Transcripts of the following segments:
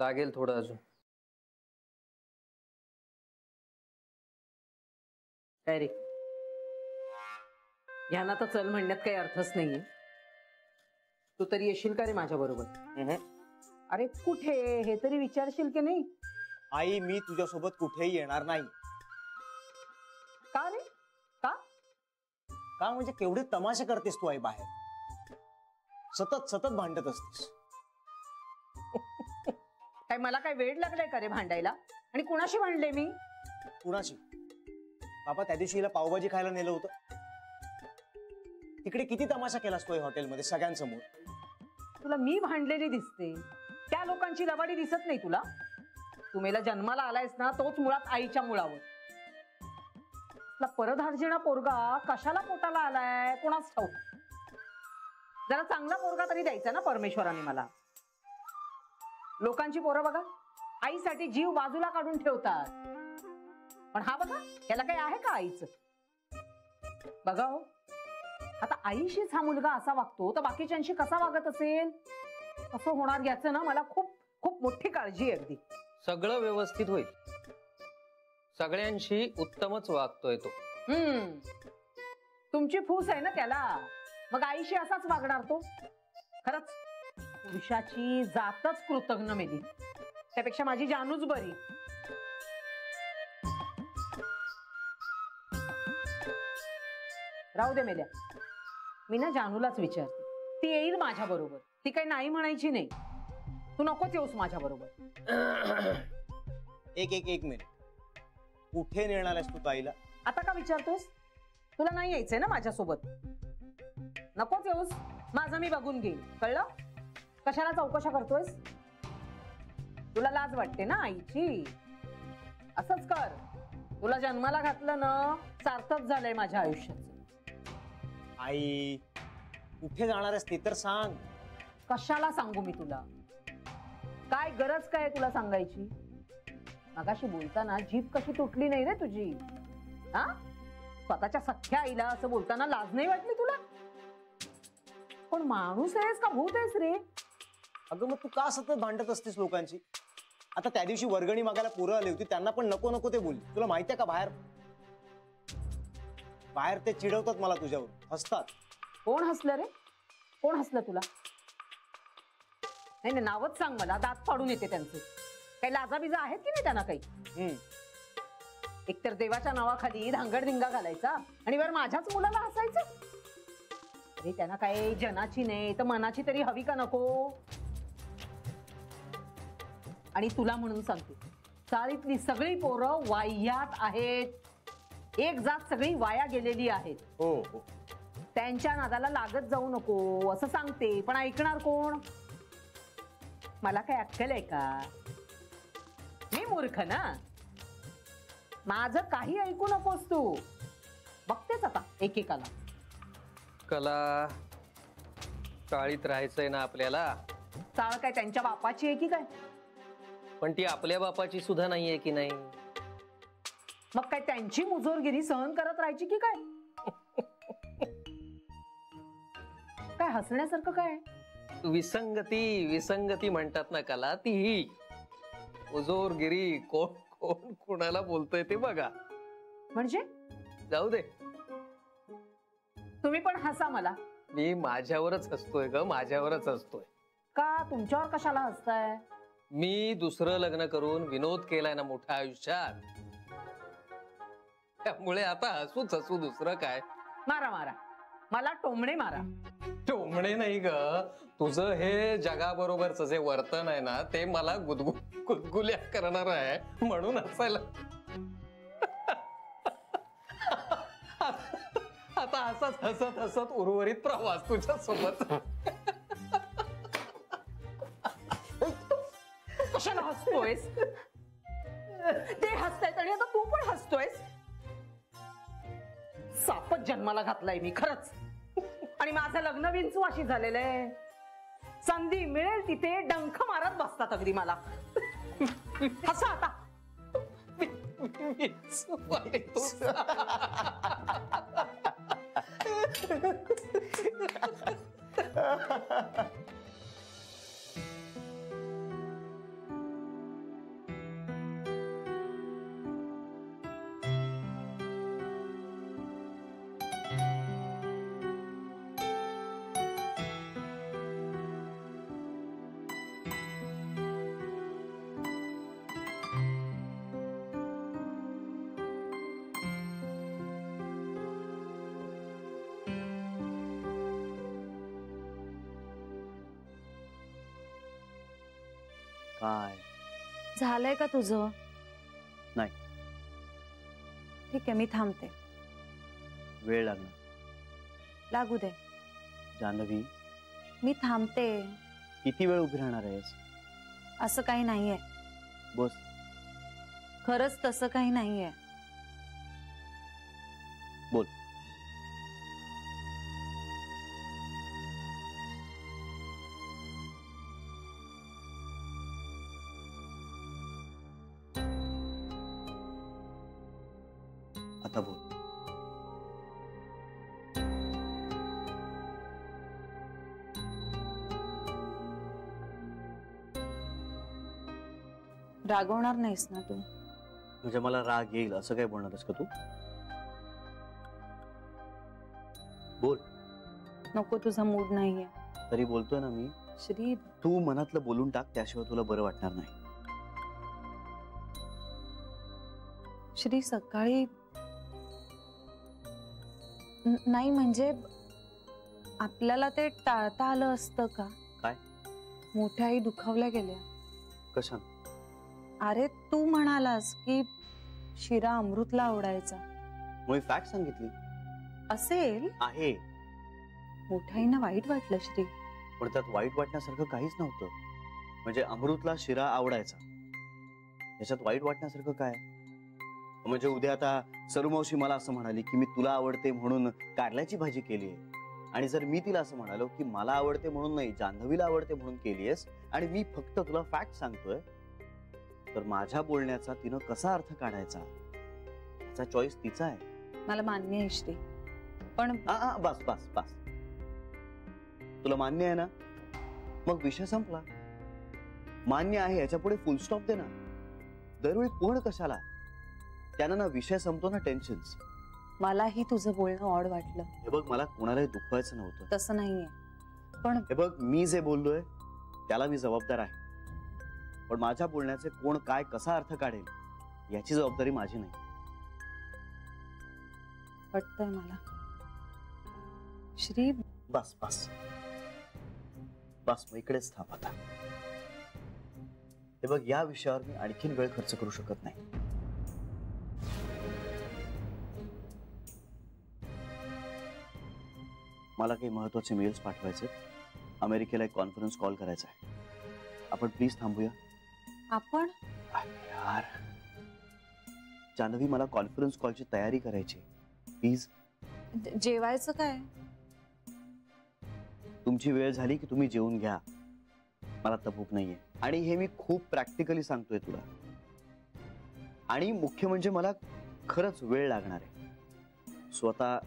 लागेल थोडं अजून. काय रे, ह्यांना तर चल म्हणण्यात काही अर्थच नाहीये. तू तरी येशील का रे माझ्या बरोबर? अरे कुठे हे तरी विचारशील की नाही? आई, मी तुझ्यासोबत कुठेही येणार नाही. का रे? का? का म्हणजे केवढे तमाशे करतेस तू आई बाहेर, सतत सतत भांडत असतेस. काय मला काय वेळ लागलाय का रे भांडायला? आणि कुणाशी भांडले मी? कुणाशी? बाबा त्या दिवशी हिला पावभाजी खायला नेलं होतं, तिकडे किती तमाशा केलास तू हॉटेलमध्ये सगळ्यांसमोर. तुला मी भांडलेली दिसते, त्या लोकांची लबाडी दिसत नाही तुला? तुम्हाला जन्माला आलायस ना तोच मुळात आईच्या मुळावर. परधार्जिणा पोरगा कशाला पोटाला आलाय कोणाच ठाऊक. जरा चांगला पोरगा तरी द्यायचा ना परमेश्वराने मला. लोकांची पोरं बघा आईसाठी जीव बाजूला काढून ठेवतात, पण हा बघा याला काही आहे का आईचं? बघा हो, आता आईशीच हा मुलगा असा वागतो तर बाकीच्यांशी कसा वागत असेल? असं होणार याचं ना मला खूप खूप मोठी काळजी आहे. अगदी सगळं व्यवस्थित होईल, सगळ्यांशी उत्तमच वागतोय तो. तुमची फूस आहे ना त्याला, मग आईशी असाच वागणार तो. खरंच पुरुषाची जातच कृतज्ञ मेली, त्यापेक्षा माझी जानूच बरी. राहू दे मेल्या, मी ना जानूलाच विचारते, ती येईल माझ्या बरोबर. ती काही नाही म्हणायची नाही. तू नकोच येऊस माझ्या बरोबर. एक मिनिट, कुठे नेणार आहेस तू ताईला? आता का विचारतोस? तुला नाही यायचंय ना माझ्यासोबत? नकोच येऊस, माझं मी बघून घेईन, कळलं? कशाला चौकशा करतोयस? तुला लाज वाटते ना आईची? असंच कर, तुला जन्माला घातलं ना सार्थक झालंय माझ्या आयुष्याचं. आई, कुठे जाणार आहेस ते तर सांग. कशाला सांगू मी तुला? काय गरज काय तुला सांगायची? मगाशी बोलताना जीभ कशी तुटली नाही रे तुझी? हा, स्वतःच्या सख्या आईला असं बोलताना लाज नाही वाटली तुला? पण माणूस आहेस का भूत आहेस रे? अगं मग तू का सतत भांडत असतेस लोकांची? आता त्या दिवशी वर्गणी मागायला पोरं आली होती, त्यांना पण नको नको ते बोलली. तुला माहितीये का बाहेर ते चिडवतात मला तुझ्यावर, हसतात. कोण हसलं रे? कोण हसलं तुला? नाही नावच सांग मला, दात फाडून येते त्यांचे. काही लाजाबिजा आहेत की नाही त्यांना काही? एकतर देवाच्या नावाखाली धांगडधिंगा घालायचा आणि वर माझ्याच मुलाला हसायचं. अरे त्यांना काय जनाची नाही तर मनाची तरी हवी का नको? आणि तुला म्हणून सांगते, चाळीतली सगळी पोरं वाह्यात आहेत. एक जात सगळी वाया गेलेली आहेत. हो, त्यांच्या नादाला लागत जाऊ नको असं सांगते, पण ऐकणार कोण? मला काय अक्कल आहे का? मी मूर्ख ना? माझं काही ऐकू नकोस तू. बघतेच आता एकेकाला. कला चाळीत राहायचंय ना आपल्याला. चाळ काय त्यांच्या बापाची आहे की काय? पण ती आपल्या बापाची सुद्धा नाहीये की नाही? मग काय त्यांची मुजोरगिरी सहन करत राहायची की काय? काय हसण्यासारखं काय? विसंगती म्हणतात ना कला, ती ही मुजोरगिरी. कोण कोण कोणाला बोलतोय ते बघा. म्हणजे जाऊ दे, तुम्ही पण हसा मला. मी माझ्यावरच हसतोय ग, माझ्यावरच हसतोय. का तुमच्यावर कशाला हसताय? मी दुसरं लग्न करून विनोद केलाय ना मोठ्या आयुष्यात, त्यामुळे आता हसूच हसू, दुसरं काय. मारा मारा, मला टोमणे मारा. टोमणे नाही ग, तुझं हे जगाबरोबरच जे वर्तन आहे ना ते मला गुदगुल्या करणार आहे, म्हणून हसायला. आता असाच हसत हसत उर्वरित प्रवास तुझ्या सोबत. कशाला हसतोयस? ते हसतायत आणि आता तू पण हसतोयस. सापच जन्माला घातलाय मी खरंच. आणि माझं लग्न विंचवाशी झालेलं आहे. संधी मिळेल तिथे डंख मारत बसतात अगदी मला. हसा आता. काय झालंय का तुझं? नाही. ठीक आहे, मी थांबते. वेळ लागणार. लागू दे, जान्हवी, मी थांबते. किती वेळ उभी राहणार आहेस? असं काही नाहीये. बस. खरंच तसं काही नाहीये. बोल. आता बोल. रागवणार नाहीस ना तू? म्हणजे मला राग येईल असं काय बोलणारस का तू? बोल. नको, तुझा मूड नाहीये. तरी बोलतोय ना मी. श्री, तू मनातलं बोलून टाक, त्याशिवाय तुला बरं वाटणार नाही. श्री, सकाळी नाही म्हणजे आपल्याला ते टाळता आलं असतं का? काय? मोठ्या आई दुखावल्या गेल्या. कशान? अरे तू म्हणालास की शिरा अमृतला आवडायचा. मुळे फॅक्ट सांगितली असेल. आहे. मोठ्या आईना वाईट वाटलं श्री. पण त्यात वाईट वाटण्यासारखं काहीच नव्हतं. म्हणजे अमृतला शिरा आवडायचा, याच्यात वाईट वाटण्यासारखं काय? म्हणजे उद्या आता सरुमावशी मला असं म्हणाली की मी तुला आवडते म्हणून कारल्याची भाजी केलीये, आणि जर मी तिला असं म्हणालो की मला आवडते म्हणून नाही, जान्हवीला आवडते म्हणून केलीयस, आणि मी फक्त तुला फॅक्ट सांगतोय, तर माझ्या बोलण्याचा तिनं कसा अर्थ काढायचा याचा चॉईस तिचा आहे. मला मान्य आहे श्री, पण बस बस बस. तुला मान्य आहे ना? मग विषय संपला. मान्य आहे याच्या पुढे फुल स्टॉप दे ना. दरवेळी पण कशाला? त्यानं ना विषय संपतो ना टेन्शन्स. मलाही तुझं बोलणं ऑड वाटलं. हे बघ, मला कोणालाही दुखवायचं नव्हतं. तसं नाहीये, पण हे बघ, मी जे बोललोय त्याला मी जबाबदार आहे, पण माझ्या बोलण्याचे कोण काय कसा अर्थ काढेल याची जबाबदारी माझी नाही. वाटतंय मला श्री. बस बस बस, मग इकडेच थांब आता. हे बघ, या विषयावर मी आणखीन वेळ खर्च करू शकत नाही. मला काही महत्वाचे मेल्स पाठवायचे, अमेरिकेला एक कॉन्फरन्स कॉल करायचा आहे. आपण प्लीज थांबूया. आपण? यार जान्हवी, मला कॉन्फरन्स कॉलची तयारी करायची, प्लीज. जेवायचं काय? तुमची वेळ झाली की तुम्ही जेवून घ्या. मला तर भूक नाहीये, आणि हे मी खूप प्रॅक्टिकली सांगतोय तुला. आणि मुख्य म्हणजे मला खरंच वेळ लागणार आहे. स्वतः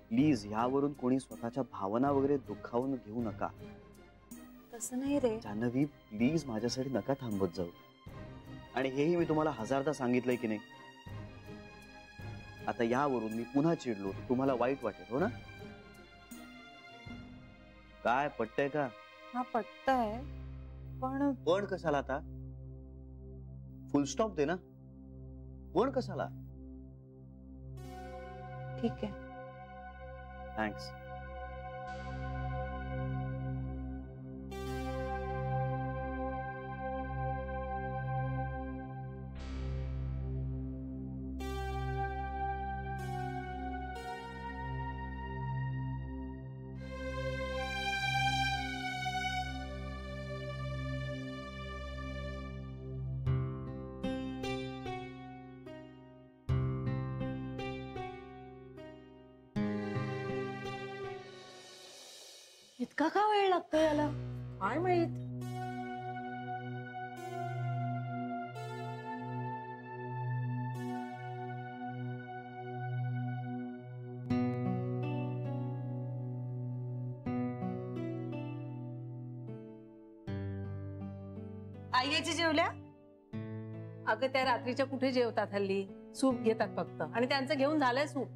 प्लीज ह्यावरून कोणी स्वतःच्या भावना वगैरे दुखावून घेऊ नका. तसं नाही रे जान्हवी, प्लीज माझ्यासाठी नका थांबत जाऊ. आणि हेही मी तुम्हाला हजारदा सांगितलंय की नाही. आता यावरून मी पुन्हा चिडलो तर तुम्हाला वाईट वाटेल, हो ना? काय पटतंय का? हा पटतंय, पण कशाला? आता फुल स्टॉप दे ना. पण कशाला? ठीक आहे. थँक्स. इतका का वेळ लागतो याला? काय माहित. आई याची जेवल्या? अगं त्या रात्रीच्या कुठे जेवतात हल्ली, सूप घेतात फक्त, आणि त्यांचं घेऊन झालंय सूप.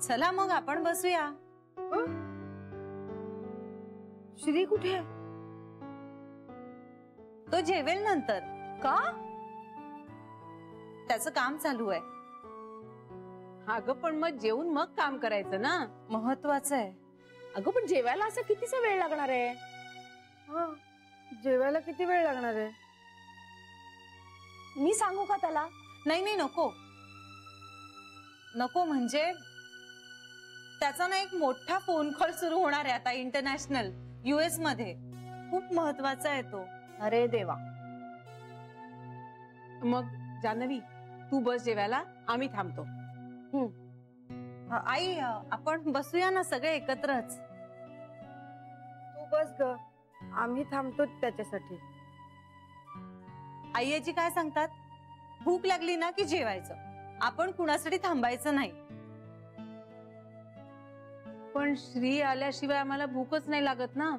चला मग आपण बसूया. श्री कुठे? तो जेवेल नंतर. का? त्याचं काम चालू आहे. अगं पण मग जेवून मग काम करायचं ना. महत्वाचं आहे. अगं पण जेवायला असं कितीचा वेळ लागणार आहे? जेवायला किती वेळ लागणार आहे? मी सांगू का त्याला? नाही नाही नको नको, म्हणजे त्याचा ना एक मोठा फोन कॉल सुरू होणार आहे आता, इंटरनॅशनल, US मध्ये. खूप महत्वाचा आहे तो. अरे देवा. मग जान्हवी तू बस जेवायला, आम्ही थांबतो. आई आपण बसूया ना सगळे एकत्रच. तू बस ग, आम्ही थांबतो त्याच्यासाठी. आईची काय सांगतात, भूक लागली ना की जेवायचं, आपण कुणासाठी थांबायचं नाही. पण श्री आल्याशिवाय आम्हाला भूकच नाही लागत ना.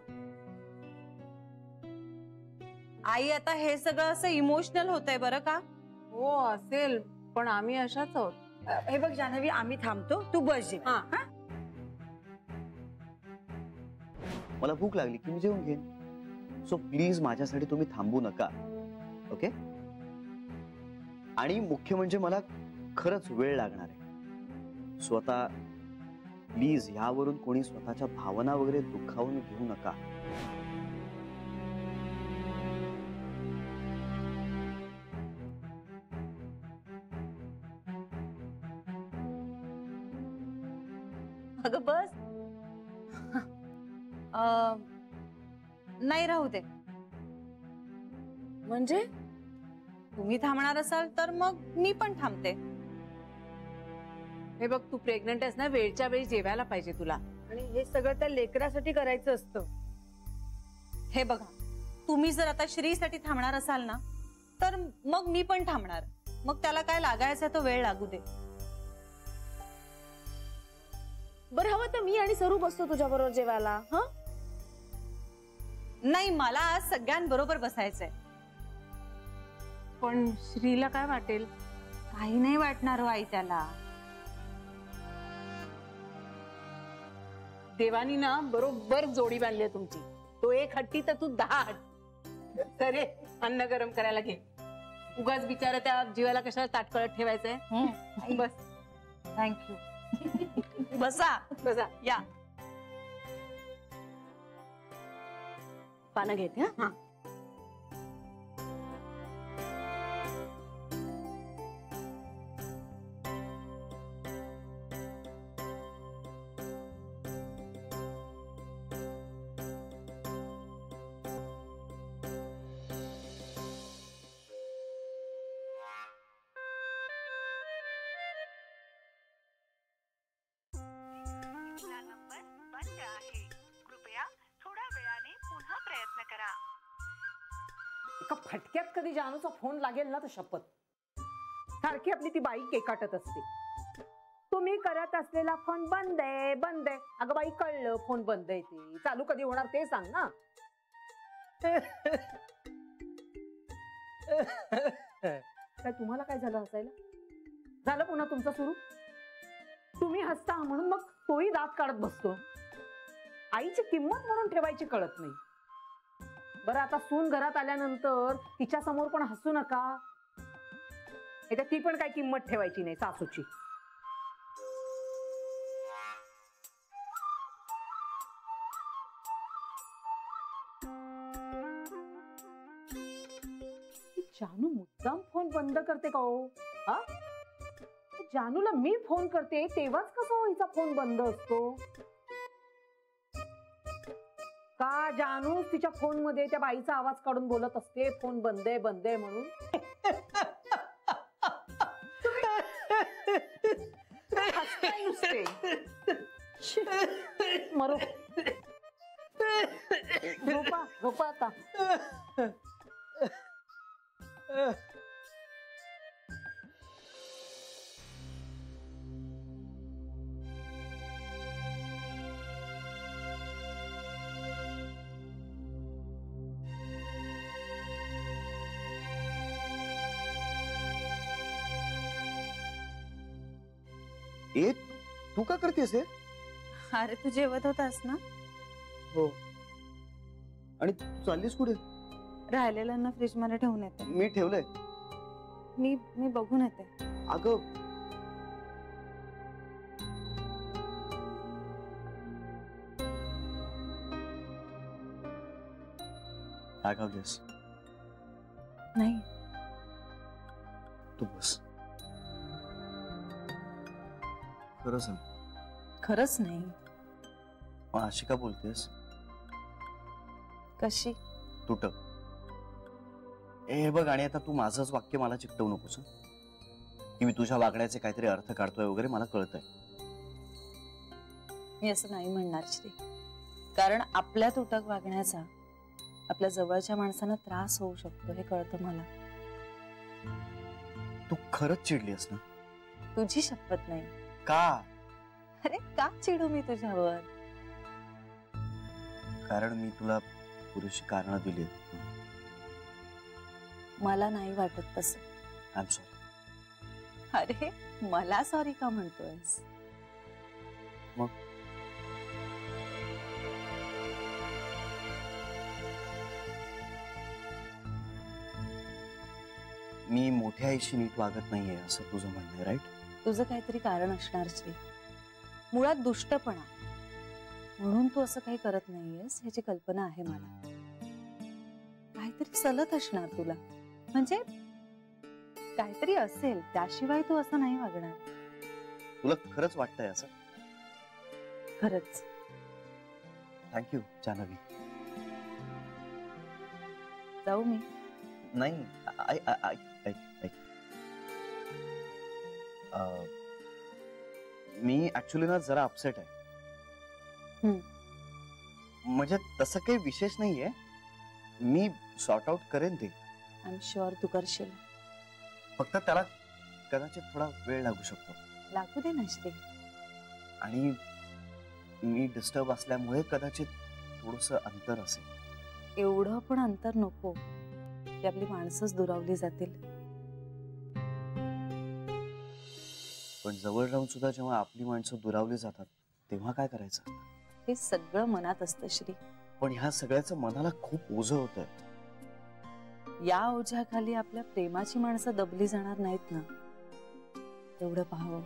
आई आता हे सगळं असं इमोशनल होतंय बरं का. हो असेल, पण आम्ही अशाच आहोत. हे बघ जान्हवी, आम्ही थांबतो, तू बस जेव. मला भूक लागली की मी जेवून घेईन. सो प्लीज माझ्यासाठी तुम्ही थांबू नका. ओके? आणि मुख्य म्हणजे मला खरंच वेळ लागणार आहे. सो आता प्लीज ह्यावरून कोणी स्वतःच्या भावना वगैरे दुखावून घेऊ नका. अगं बस. नाही राहू दे. म्हणजे तुम्ही थांबणार असाल तर मग मी पण थांबते. हे बघ, तू प्रेग्नंट आहेस ना, वेळच्या वेळी जेवायला पाहिजे तुला. आणि हे सगळं त्या लेकरासाठी करायचं असतं. हे बघा, तुम्ही जर आता श्रीसाठी थांबणार असाल ना तर मग मी पण थांबणार. मग त्याला काय लागायचा तो वेळ लागू दे. बरं हवं तर मी आणि सरू बसतो तुझ्या बरोबर जेवायला. नाही, मला आज सगळ्यांबरोबर बसायचंय. पण श्रीला काय वाटेल? काही नाही वाटणार हो आई त्याला. देवानी ना बरोबर जोडी बांधली आहे तुमची. तो एक हट्टी तर तू 10 हट. अरे अन्न गरम करायला घे. उगाच बिचारा त्या जीवाला कशाला ताटकळत ठेवायचंय. बस. थँक्यू. बसा बसा. या. पानं घेते. हा एका फटक्यात कधी जानूचा फोन लागेल ना तर शपथ. सारखी आपली ती बाई केकाटत असते. तुम्ही करत असलेला फोन बंद आहे, बंद आहे. अगं बाई, कळलं फोन बंद आहे, ते चालू कधी होणार ते सांग ना. काय तुम्हाला काय झालं हसायला? झालं पुन्हा तुमचं सुरू? तुम्ही हसता म्हणून मग तोही दात काढत बसतो. आईची किंमत म्हणून ठेवायची कळत नाही. बरं, आता सून घरात आल्यानंतर तिच्या समोर पण हसू नका. एकदा ती पण काय किंमत ठेवायची नाही सासूची. जानू मुद्दाम फोन बंद करते का हो? जानूला मी फोन करते तेव्हाच कसा हिचा फोन बंद असतो? का जानू तिच्या फोन मध्ये त्या बाईचा आवाज काढून बोलत असते फोन बंद आहे, बंद आहे म्हणून? मरो. झोपा झोपा आता. ए, तू का करतेस हे? अरे तू जेवत होतास ना. हो. आणि तू चाललीस कुठे? राहिलेल्यांना फ्रीज मध्ये ठेवून येते. मी ठेवलंय. मी बघून येते. अगं, रागावलीस? नाही. तू बस. खरं सांग, खरंच नाही. मग अशी का बोलतेस? कशी? तुटक. हे बघ, आणि आता तू माझंच वाक्य मला चिकटवू नकोस हं? की मी तुझ्या वागण्याचे काहीतरी अर्थ काढतोय वगैरे मला कळतंय. मी असं नाही म्हणणार श्री, कारण आपल्या तुटक वागण्याचा आपल्या जवळच्या माणसांना त्रास होऊ शकतो हे कळतं मला. तू खरंच चिडलीस ना? तुझी शपथ नाही. का? अरे का चिडू मी तुझ्यावर? कारण मी तुला पुरेशी कारणं दिली. मला नाही वाटत तसं. I am sorry. अरे मला सॉरी का म्हणतोयस? मग मी मोठ्या आईशी नीट वागत नाहीये असं तुझं म्हणणं आहे, राईट? तुझं काहीतरी कारण असणार श्री. मुळात दुष्टपणा म्हणून तू असं काही करत नाहीयेस ह्याची कल्पना आहे मला. काहीतरी सलत असणार तुला, म्हणजे काहीतरी असेल, त्याशिवाय तू असं नाही वागणार. तुला खरंच वाटतंय असं? खरंच. थँक्यू जान्हवी. जाऊ मी? नाही, मी ऍक्च्युली ना जरा अपसेट आहे. म्हणजे तसं काही विशेष नाहीये, मी सॉर्ट आउट करेन ते. आय एम शुअर तू करशील. फक्त त्याला कदाचित थोडा वेळ लागू शकतो. लागू दे ना श्री. आणि मी डिस्टर्ब असल्यामुळे कदाचित थोडंसं अंतर असेल. एवढं पण अंतर नको की आपली माणसंच दुरावली जातील. पण जवळ राहून सुद्धा जेव्हा आपली माणसं दुरावली जातात तेव्हा काय करायचं? हे सगळं मनात असतं श्री. पण ह्या सगळ्याचं मनाला खूप ओझं होतंय. या ओझ्याखाली आपल्या प्रेमाची माणसं दबली जाणार नाहीत ना, एवढं पाहावं.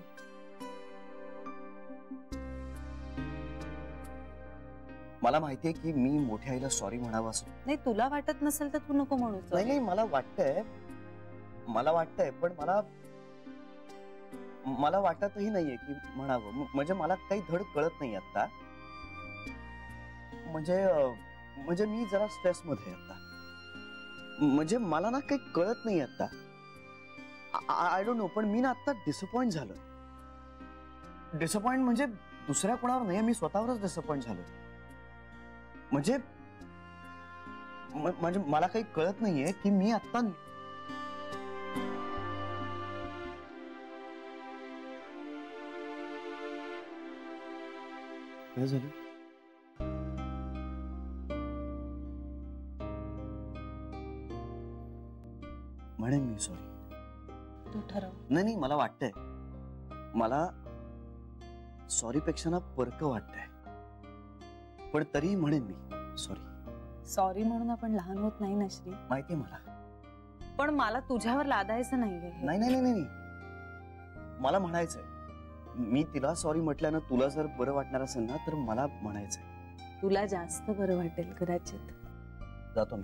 मला माहितीये की मी मोठ्या आईला सॉरी म्हणावं असं. नाही, तुला वाटत नसेल तर तू नको म्हणू. नाही नाही, मला वाटतंय पण मला वाटतही नाहीये की म्हणावं. म्हणजे मला काही धड कळत नाही आता. म्हणजे मी जरा स्ट्रेस मध्ये आता. म्हणजे मला ना काही कळत नाही आता. आय डोंट नो, पण मी ना आता डिसअपॉइंट झालो. डिसअपॉइंट म्हणजे दुसऱ्या कोणावर नाही, मी स्वतःवरच डिसअपॉइंट झालो. म्हणजे मला काही कळत नाहीये की मी आता काय झालं. म्हणेन मी सॉरी. तू ठरव. नाही, मला वाटतंय, मला सॉरी पेक्षा ना परक वाटतंय. पण तरी म्हणेन मी सॉरी. सॉरी म्हणून आपण लहान होत नाही ना श्री. माहितीये मला. पण मला तुझ्यावर लादायचं नाहीये. नाही, मला म्हणायचंय, मी तिला सॉरी म्हटल्यानं तुला जर बरं वाटणार असेल ना तर मला म्हणायचंय. तुला जास्त बरं वाटेल कदाचित. जातो मी.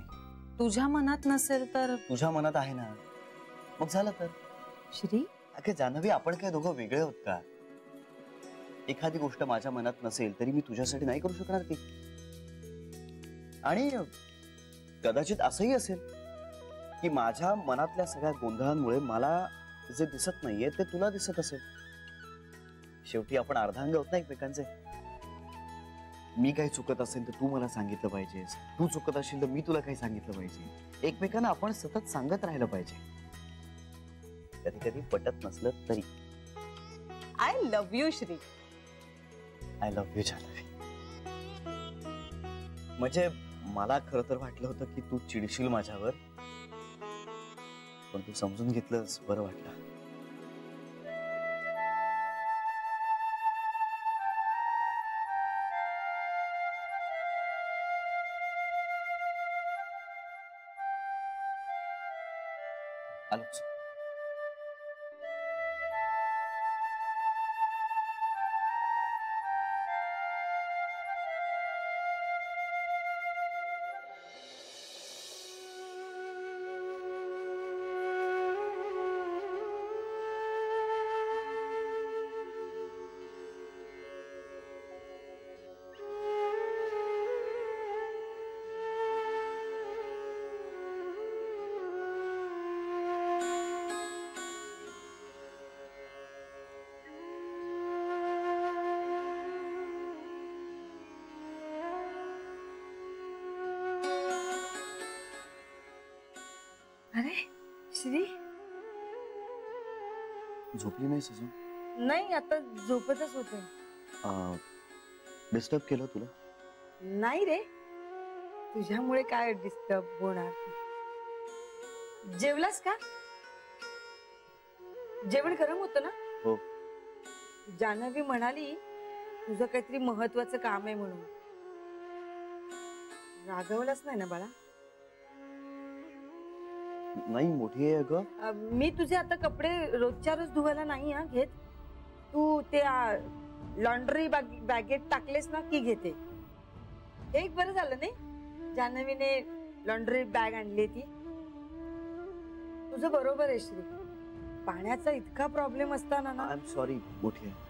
तुझ्या मनात नसेल तर? तुझ्या मनात आहे ना, मग झालं तर. श्री अगं जान्हवी, आपण काय दोघं वेगळे आहोत का? एखादी गोष्ट माझ्या मनात नसेल तरी मी तुझ्यासाठी नाही करू शकणार ती. आणि कदाचित असंही असेल की माझ्या मनातल्या सगळ्या गोंधळांमुळे मला जे दिसत नाहीये ते तुला दिसत असेल. शेवटी आपण अर्धांग आहोत ना एकमेकांचे. मी काही चुकत असेल तर तू मला सांगितलं पाहिजेस, तू चुकत असेल तर मी तुला काही सांगितलं पाहिजे. एकमेकांना आपण सतत सांगत राहिलं पाहिजे, कधी कधी पटत नसलं तरी. I love you Shri. I love you Janhavi. म्हणजे मला खरं तर वाटलं होतं की तू चिडशील माझ्यावर, पण तू समजून घेतलंस, बरं वाटलं. आलोच. अरे श्री झोपली नाहीस अजून? नाही आता झोपतच होते. डिस्टर्ब केलं तुला? नाही रे, तुझ्यामुळे काय डिस्टर्ब होणार. जेवलास का? जेवण गरम होतं ना? हो. जान्हवी म्हणाली तुझं काहीतरी महत्वाचं काम आहे म्हणून. रागवलाच नाही ना बाळा? नाही, मोठी आहे ग. मी तुझे आता कपडे रोजच्या रोज धुवायला नाही घेत. तू ते लॉन्ड्री बॅगेत टाकलेस ना की घेते. एक बरं झालं नाही जान्हवीने लॉन्ड्री बॅग आणली ती. तुझं बरोबर आहे श्री, पाण्याचा इतका प्रॉब्लेम असताना ना. आय एम सॉरी मोठी आहे.